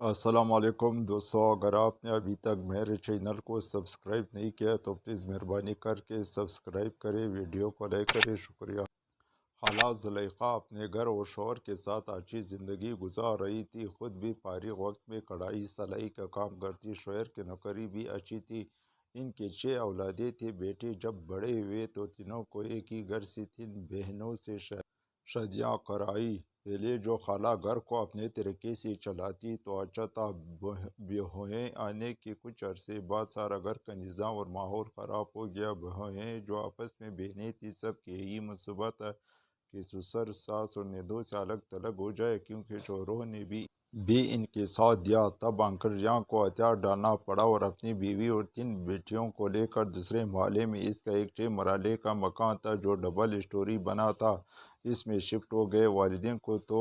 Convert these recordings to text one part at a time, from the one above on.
السلام علیکم دوستوں، اگر آپ نے ابھی تک میرے چینل کو سبسکرائب نہیں کیا تو پلیز مہربانی کر کے سبسکرائب کریں، ویڈیو کو لائک کریں، شکریہ۔ خالہ زلیخا اپنے گھر اور شوہر کے ساتھ اچھی زندگی گزار رہی تھی، خود بھی فارغ وقت میں کڑھائی سلائی کا کام کرتی، شوہر کی نوکری بھی اچھی تھی۔ ان کے 6 اولادیں تھیں۔ بیٹے جب بڑے ہوئے تو تینوں کو ایک ہی گھر سے 3 بہنوں سے شادیاں کرائی۔ پہلے جو خالہ گھر کو اپنے طریقے سے چلاتی تو اچھا تھا، بہوئیں آنے کے کچھ عرصے بعد سارا گھر کا نظام اور ماحول خراب ہو گیا۔ بہوئیں جو آپس میں بہنیں تھیں، سب کے یہی منصوبہ تھا کہ سسر، ساس اور نندوں سے الگ تھلگ ہو جائے، کیونکہ شوہروں نے بھی ان کے ساتھ دیا۔ تب انکل جان کو ہتھیار ڈالنا پڑا اور اپنی بیوی اور 3 بیٹیوں کو لے کر دوسرے محلے میں، اس کا ایک 6 مرحلے کا مکان تھا جو ڈبل اسٹوری بنا تھا، اس میں شفٹ ہو گئے۔ والدین کو تو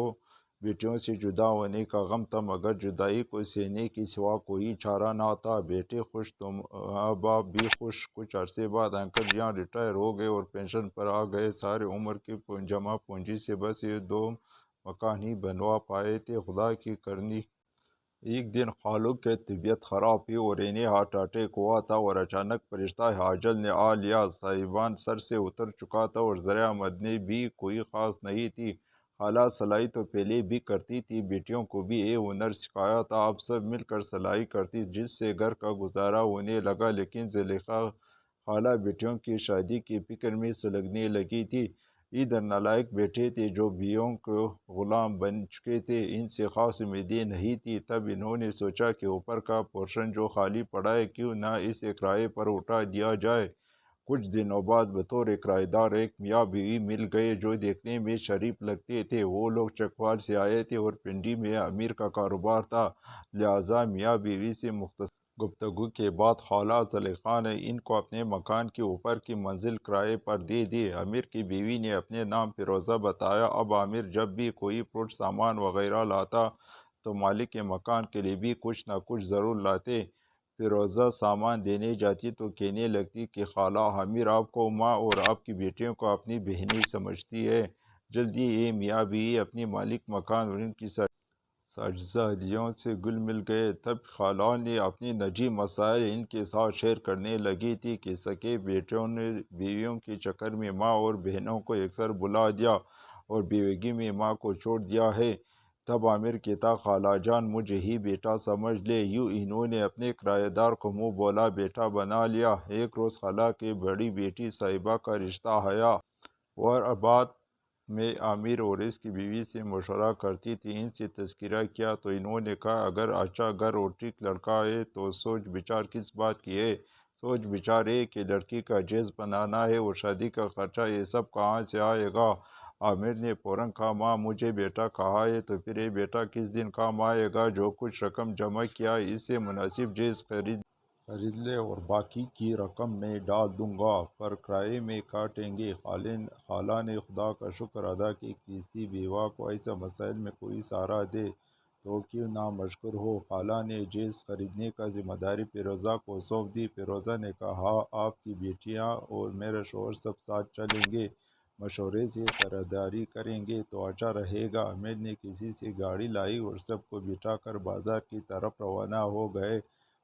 بیٹیوں سے جدا ہونے کا غم تھا، مگر جدائی کو سہنے کے سوا کوئی چارہ نہ تھا۔ بیٹے خوش تو ماں باپ بھی خوش۔ کچھ عرصے بعد انکل جان ریٹائر ہو گئے اور پینشن پر آ گئے۔ سارے عمر کی جمع پونجی سے بس یہ 2 مکان ہی بنوا پائے تھے۔ خدا کی کرنی، ایک دن خالو کی طبیعت خراب ہوئی اور انہیں ہارٹ اٹیک ہوا تھا، اور اچانک فرشتہ اجل نے آ لیا۔ صاحبان سر سے اتر چکا تھا اور ذرائع آمدنی بھی کوئی خاص نہیں تھی۔ خالہ سلائی تو پہلے بھی کرتی تھی، بیٹیوں کو بھی یہ ہنر سکھایا تھا، اب سب مل کر سلائی کرتی، جس سے گھر کا گزارا ہونے لگا۔ لیکن زلیخا خالہ بیٹیوں کی شادی کی فکر میں سلگنے لگی تھی۔ ادھر نالائق بیٹے تھے جو بیووں کو غلام بن چکے تھے، ان سے خاص امیدیں نہیں تھی۔ تب انہوں نے سوچا کہ اوپر کا پورشن جو خالی پڑا ہے، کیوں نہ اسے کرائے پر اٹھا دیا جائے۔ کچھ دنوں بعد بطور کرایہ دار ایک میاں بیوی مل گئے جو دیکھنے میں شریف لگتے تھے۔ وہ لوگ چکوال سے آئے تھے اور پنڈی میں امیر کا کاروبار تھا، لہٰذا میاں بیوی سے مختصر گفتگو کے بعد خالہ زلیخا نے ان کو اپنے مکان کی اوپر کی منزل کرائے پر دے دی۔ امیر کی بیوی نے اپنے نام فیروزہ بتایا۔ اب امیر جب بھی کوئی فروٹ سامان وغیرہ لاتا تو مالک کے مکان کے لیے بھی کچھ نہ کچھ ضرور لاتے۔ فیروزہ سامان دینے جاتی تو کہنے لگتی کہ خالہ امیر آپ کو ماں اور آپ کی بیٹیوں کو اپنی بہنیں سمجھتی ہے۔ جلدی یہ میاں بیوی اپنی مالک مکان اور ان کی شہزادیوں سے گل مل گئے۔ تب خالہ نے اپنی نجی مسائل ان کے ساتھ شیئر کرنے لگی تھی کہ سکے بیٹوں نے بیویوں کے چکر میں ماں اور بہنوں کو یکسر بلا دیا اور بیوگی میں ماں کو چھوڑ دیا ہے۔ تب عامر کہتا، خالہ جان مجھے ہی بیٹا سمجھ لے۔ یوں انہوں نے اپنے کرایہ دار کو منہ بولا بیٹا بنا لیا۔ ایک روز خالہ کی بڑی بیٹی صاحبہ کا رشتہ آیا اور بعد میں عامر اور اس کی بیوی سے مشورہ کرتی تھی۔ ان سے تذکرہ کیا تو انہوں نے کہا اگر اچھا گھر اور ٹھیک لڑکا ہے تو سوچ بچار کس بات کی ہے؟ سوچ بچار ہے کہ لڑکی کا جہیز بنانا ہے اور شادی کا خرچہ، یہ سب کہاں سے آئے گا؟ عامر نے فوراً کہا ماں مجھے بیٹا کہا ہے تو پھر یہ بیٹا کس دن کام آئے گا؟ جو کچھ رقم جمع کیا اس سے مناسب جہیز خرید لے اور باقی کی رقم میں ڈال دوں گا، پر کرائے میں کاٹیں گے۔ خالہ نے خدا کا شکر ادا کہ کسی بیوہ کو ایسے مسائل میں کوئی سہارا دے تو کیوں نہ مشکور ہو۔ خالہ نے جہیز خریدنے کا ذمہ داری فیروزہ کو سونپ دی۔ فیروزہ نے کہا ہاں آپ کی بیٹیاں اور میرا شوہر سب ساتھ چلیں گے، مشورے سے خریداری کریں گے تو اچھا رہے گا۔ عامر نے کسی سے گاڑی لائی اور سب کو بٹھا کر بازار کی طرف روانہ ہو گئے۔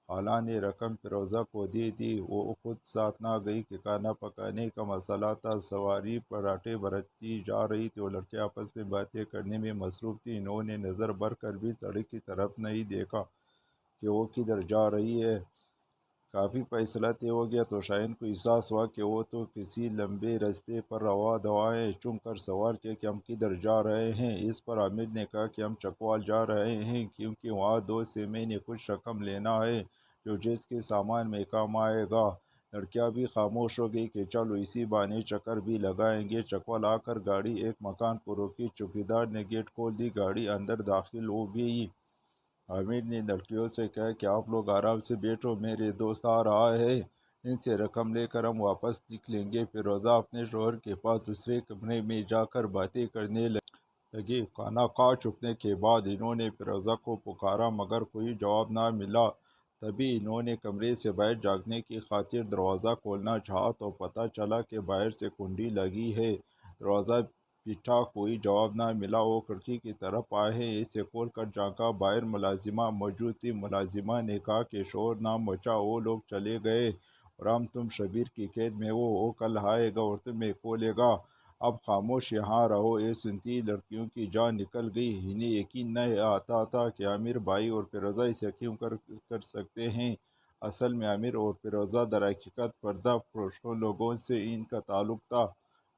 خالہ نے رقم فیروزہ کو دے دی، وہ خود ساتھ نہ گئی کہ کھانا پکانے کا مسئلہ تھا۔ سواری پراٹھے بھرتی جا رہی تھی اور لڑکے آپس میں باتیں کرنے میں مصروف تھے۔ انہوں نے نظر بھر کر بھی سڑک کی طرف نہیں دیکھا کہ وہ کدھر جا رہی ہے۔ کافی فاصلہ طے ہو گیا تو شاہین کو احساس ہوا کہ وہ تو کسی لمبے راستے پر رواں دواں ہے۔ چونک کر سوال کیا کہ ہم کدھر جا رہے ہیں؟ اس پر عامر نے کہا کہ ہم چکوال جا رہے ہیں، کیونکہ وہاں 2 سے میں نے کچھ رقم لینا ہے جو جہیز کے سامان میں کام آئے گا۔ لڑکیاں بھی خاموش ہو گئی کہ چلو اسی بہانے چکر بھی لگائیں گے۔ چکوال آ کر گاڑی ایک مکان کو روکی، چوکیدار نے گیٹ کھول دی، گاڑی اندر داخل ہو گئی۔ عامر نے لڑکیوں سے کہا کہ آپ لوگ آرام سے بیٹھو، میرے دوست آ رہا ہے، ان سے رقم لے کر ہم واپس نکلیں گے۔ فیروزہ اپنے شوہر کے پاس دوسرے کمرے میں جا کر باتیں کرنے لگی۔ کھانا کھا چکنے کے بعد انہوں نے فیروزہ کو پکارا مگر کوئی جواب نہ ملا۔ تبھی انہوں نے کمرے سے باہر جھانکنے کی خاطر دروازہ کھولنا چاہا تو پتہ چلا کہ باہر سے کنڈی لگی ہے۔ دروازہ پیٹا کوئی جواب نہ ملا۔ وہ کھڑکی کی طرف آئے، اسے کھول کر جھانکا، باہر ملازمہ موجود تھی۔ ملازمہ نے کہا کہ شور نہ مچا، وہ لوگ چلے گئے اور اب تم شبیر کی قید میں ہو، وہ کل آئے گا اور تمہیں کھولے گا۔ اب خاموش یہاں رہو۔ یہ سنتی ہی لڑکیوں کی جان نکل گئی۔ انہیں یقین نہیں آتا تھا کہ عامر بھائی اور فیروزہ اسے کیوں کر سکتے ہیں۔ اصل میں عامر اور فیروزہ در حقیقت پردہ پوشوں لوگوں سے ان کا تعلق تھا،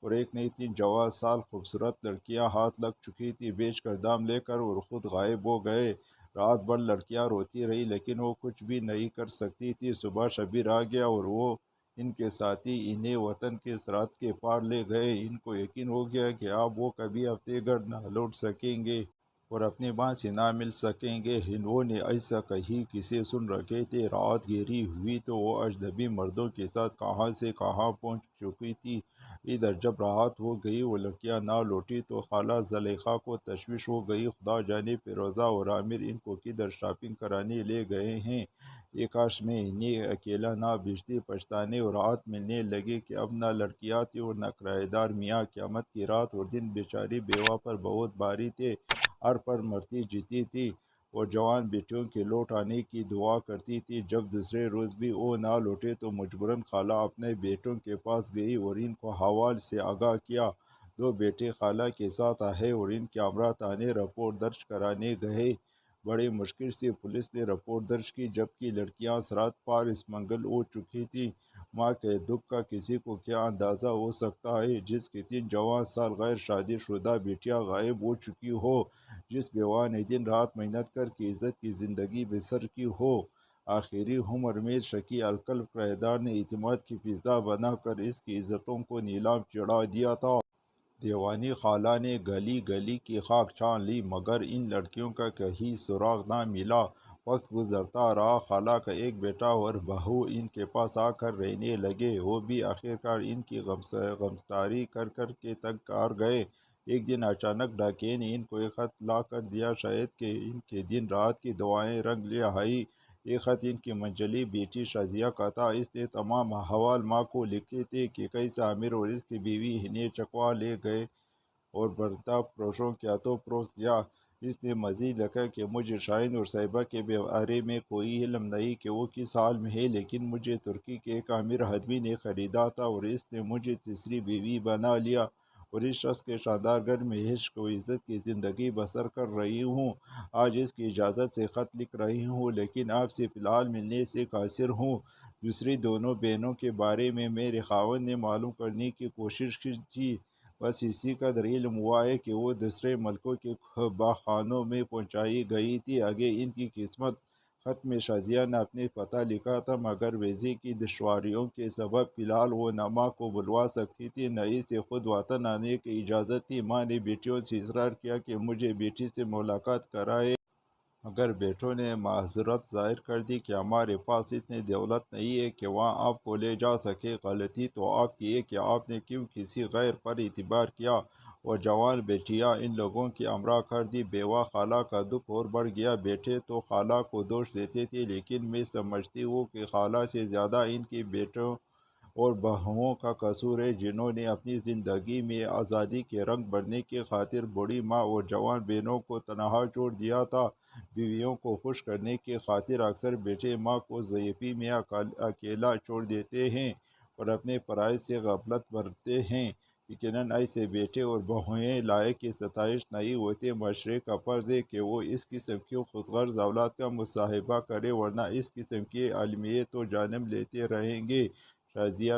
اور ایک نہیں 3 جوان سال خوبصورت لڑکیاں ہاتھ لگ چکی تھی، بیچ کر دام لے کر اور خود غائب ہو گئے۔ رات بھر لڑکیاں روتی رہی لیکن وہ کچھ بھی نہیں کر سکتی تھی۔ صبح شبیر آ گیا اور وہ ان کے ساتھی انہیں وطن کے سرحد کے پار لے گئے۔ ان کو یقین ہو گیا کہ اب وہ کبھی اپنے گھر نہ لوٹ سکیں گے اور اپنی ماں سے نہ مل سکیں گے۔ انہوں نے ایسا کہیں کسے سن رکھے تھے۔ رات گہری ہوئی تو وہ اجنبی مردوں کے ساتھ کہاں سے کہاں پہنچ چکی تھی۔ ادھر جب رات ہو گئی وہ لڑکیاں نہ لوٹی تو خالہ زلیخا کو تشویش ہو گئی۔ خدا جانے فیروزہ اور عامر ان کو کدھر شاپنگ کرانے لے گئے ہیں۔ یہ کاش میں انہیں اکیلا نہ بھیجتی۔ پچھتانے اور ہاتھ ملنے لگے کہ اب نہ لڑکیاں تھیں اور نہ کرایہ دار میاں۔ قیامت کی رات اور دن بیچاری بیوہ پر بہت بھاری تھے، ہر پر مرتی جیتی تھی اور جوان بیٹیوں کے لوٹ آنے کی دعا کرتی تھی۔ جب دوسرے روز بھی وہ نہ لوٹے تو مجبوراً خالہ اپنے بیٹوں کے پاس گئی اور ان کو حوال سے آگاہ کیا۔ 2 بیٹے خالہ کے ساتھ آئے اور ان کے ہمراہ تھانے رپورٹ درج کرانے گئے۔ بڑی مشکل سے پولیس نے رپورٹ درج کی، جبکہ لڑکیاں سرحد پار اسمگل ہو چکی تھیں۔ ماں کے دکھ کا کسی کو کیا اندازہ ہو سکتا ہے، جس کی 3 جوان سال غیر شادی شدہ بیٹیاں غائب ہو چکی ہو، جس بیوہ نے دن رات محنت کر کے عزت کی زندگی بسر کی ہو۔ آخری عمر میں شکی القلب کرایہ دار نے اعتماد کی فضا بنا کر اس کی عزتوں کو نیلام چڑھا دیا تھا۔ دیوانی خالہ نے گلی گلی کی خاک چھان لی مگر ان لڑکیوں کا کہیں سراغ نہ ملا۔ وقت گزرتا رہا، خالہ کا ایک بیٹا اور بہو ان کے پاس آ کر رہنے لگے۔ وہ بھی آخرکار ان کی غمساری کر کر کے تنگ آ گئے۔ ایک دن اچانک ڈاکیے نے ان کو ایک خط لا کر دیا، شاید کہ ان کے دن رات کی دعائیں رنگ لے آئیں۔ یہ خط ان کی منجلی بیٹی شازیہ کا تھا۔ اس نے تمام احوال ماں کو لکھے تھے کہ کیسے عامر اور اس کی بیوی انہیں چکوا لے گئے اور پردہ پوشوں کے ہاتھوں فروخت کیا۔ اس نے مزید لکھا کہ مجھے شاہین اور صاحبہ کے بارے میں کوئی علم نہیں کہ وہ کس حال میں ہے، لیکن مجھے ترکی کے ایک امیر آدمی نے خریدا تھا اور اس نے مجھے تیسری بیوی بنا لیا اور اس شخص کے شاندار گھر میں عشق و عزت کی زندگی بسر کر رہی ہوں۔ آج اس کی اجازت سے خط لکھ رہی ہوں، لیکن آپ سے فی الحال ملنے سے قاصر ہوں۔ دوسری دونوں بہنوں کے بارے میں میرے خاوند نے معلوم کرنے کی کوشش کی تھی، بس اسی قدر علم ہوا ہے کہ وہ دوسرے ملکوں کے بخانوں میں پہنچائی گئی تھی۔ آگے ان کی قسمت۔ خط میں شازیہ نے اپنے پتہ لکھا تھا مگر ویزے کی دشواریوں کے سبب فی الحال وہ نہ ماں کو بلوا سکتی تھی نہ اسے خود وطن آنے کی اجازت تھی۔ ماں نے بیٹیوں سے اصرار کیا کہ مجھے بیٹی سے ملاقات کرائے، مگر بیٹوں نے معذرت ظاہر کر دی کہ ہمارے پاس اتنی دولت نہیں ہے کہ وہاں آپ کو لے جا سکے۔ غلطی تو آپ کی ہے کہ آپ نے کیوں کسی غیر پر اعتبار کیا اور جوان بیٹیاں ان لوگوں کی ہمراہ کر دی۔ بیوہ خالہ کا دکھ اور بڑھ گیا۔ بیٹے تو خالہ کو دوش دیتے تھے، لیکن میں سمجھتی ہوں کہ خالہ سے زیادہ ان کے بیٹوں اور بہوؤں کا قصور ہے، جنہوں نے اپنی زندگی میں آزادی کے رنگ بھرنے کی خاطر بوڑھی ماں اور جوان بہنوں کو تنہا چھوڑ دیا تھا۔ بیویوں کو خوش کرنے کی خاطر اکثر بیٹے ماں کو ضعیفی میں اکیلا چھوڑ دیتے ہیں اور اپنے فرائض سے غفلت برتتے ہیں۔ یقیناً ایسے بیٹے اور بہوئیں لائق ستائش نہیں ہوتے۔ معاشرے کا فرض ہے کہ وہ اس قسم کی خود غرض اولاد کا مصاحبہ کرے، ورنہ اس قسم کے علمیے تو جنم لیتے رہیں گے۔ شازیہ